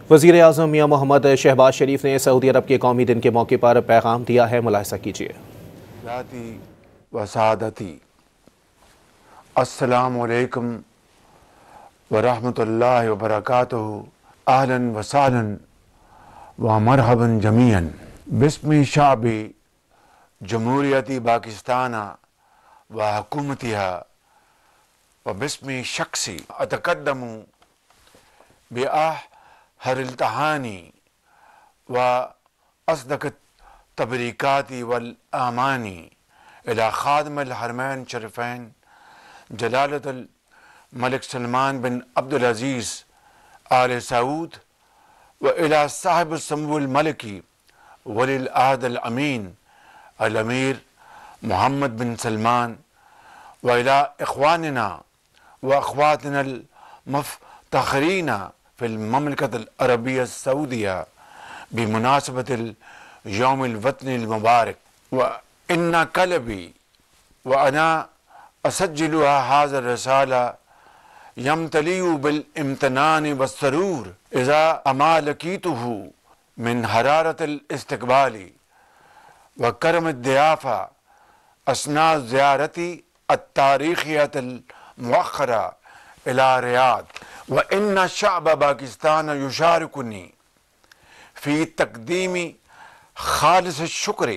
وزیر اعظم میاں محمد شہباز شریف نے سعودی عرب کے قومی دن کے موقع پر پیغام دیا ہے، ملاحظہ کیجیے۔ ذاتی و سعادتی، السلام علیکم ورحمۃ اللہ وبرکاتہ، اہلاً و سہلاً و مرحبا جمیعاً۔ باسم شعب جمہوریت پاکستان و حکومتها و باسم شخصی اتقدم بأحر التہانی و اصدق التبریکات والآمانی الى خادم الحرمین شریفین جلالة الملک سلمان بن عبدالعزیز آل سعود و الى صاحب السمو الملکی ولی العہد الامین الامیر محمد بن سلمان و الى اخواننا و اخواتنا المفتخرین فی المملکۃ العربیہ السعودیہ بمناسبت اليوم الوطن المبارک، و ان قلبی و انا اسجلها هذا الرسالة يمتلئ بالامتنان والسرور اذا ما لقيته من حرارة الاستقبال وكرم الضيافة اثناء زيارتي التاريخية المؤخرة الى رياض، وان شعب باکستان يشاركني في تقديم خالص الشكر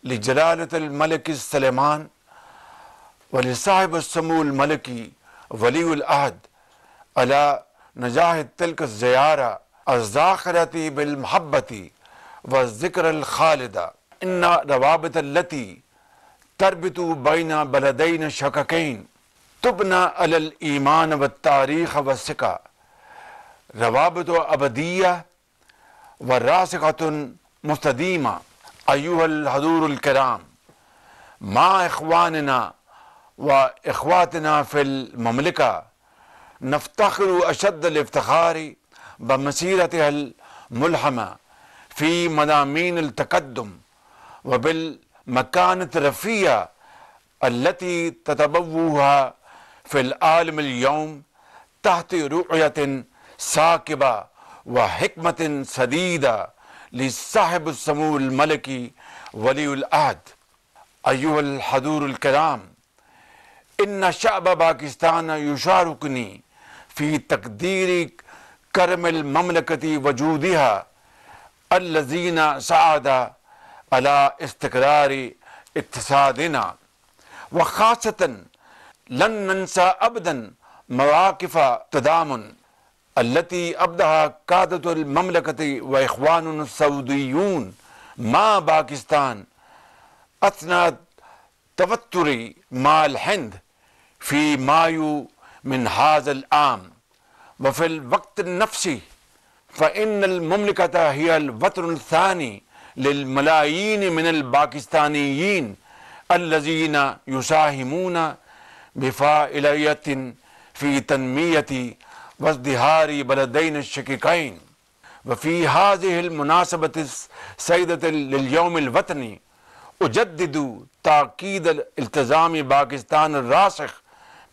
لجلالة الملك سلمان ولصاحب السمو الملكي ولي العهد على نجاح تلك الزيارة الزاخرة بالمحبة والذكر الخالدة. إن روابط التي تربط بين بلدين شقيقين تبنى على الإيمان والتاريخ والثقة، روابط أبدية وراسخة مستديمة. أيها الحضور الكرام، مع إخواننا وإخواتنا في المملكة نفتخر أشد الافتخار بمسيرتها الملهمة في مضامين التقدم وبالمكانة الرفيعة التي تتبوها في العالم اليوم تحت رؤية ثاقبة وحكمة سديدة لصاحب السمو الملكي ولي العهد. أيها الحضور الكرام، إن شعب باکستان يشاركني في تقدير كرم المملكة وجودها الذين ساعد على استقرار اقتصادنا، وخاصة لن ننسى أبدا مواقف تضامن التي أبداها قادة المملكة وإخواننا السعوديون مع باكستان أثناء توتر مع الهند في مايو من هذا العام. وفي الوقت نفسه فإن المملكة هي الوطن الثاني للملايين من الباكستانيين الذين يساهمون بفاعلية في تنمية وازدهار بلدين الشقيقين. وفي هذه المناسبة السعيدة لليوم الوطني أجدد تأكيد الالتزام باكستان الراسخ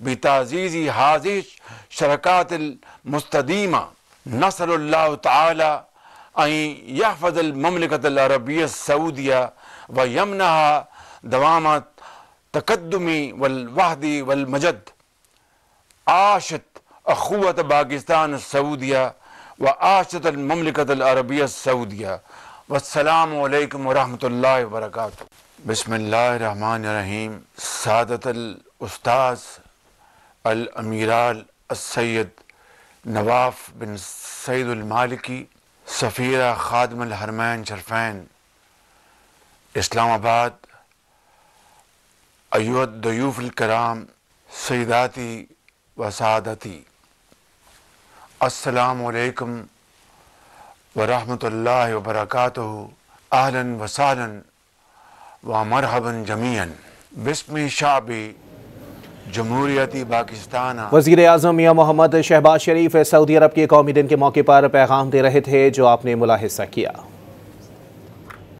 بتعزيز هذه الشراكات المستديمة. نسأل الله تعالى أن يحفظ المملكة العربية السعودية ويمنحها دوام التقدم والوحدة والمجد. عاشت أخوة باكستان السعودية وعاشت المملكة العربية السعودية، والسلام علیکم ورحمۃ اللہ وبرکاتہ۔ بسم اللہ الرحمن الرحیم۔ سعادت الاستاذ الامیرال السید نواف بن سعید المالکی، سفیر خادم الحرمین شریفین اسلام آباد، ایها الضیوف الکرام، سیداتی و سعادتی، السلام علیکم ورحمۃ اللہ وبرکاتہ، اہلاً و سہلاً و مرحبا جمیعاً۔ باسم شعب جمہوریت پاکستان۔ وزیر اعظم میاں محمد شہباز شریف سعودی عرب کے قومی دن کے موقع پر پیغام دے رہے تھے، جو آپ نے ملاحظہ کیا۔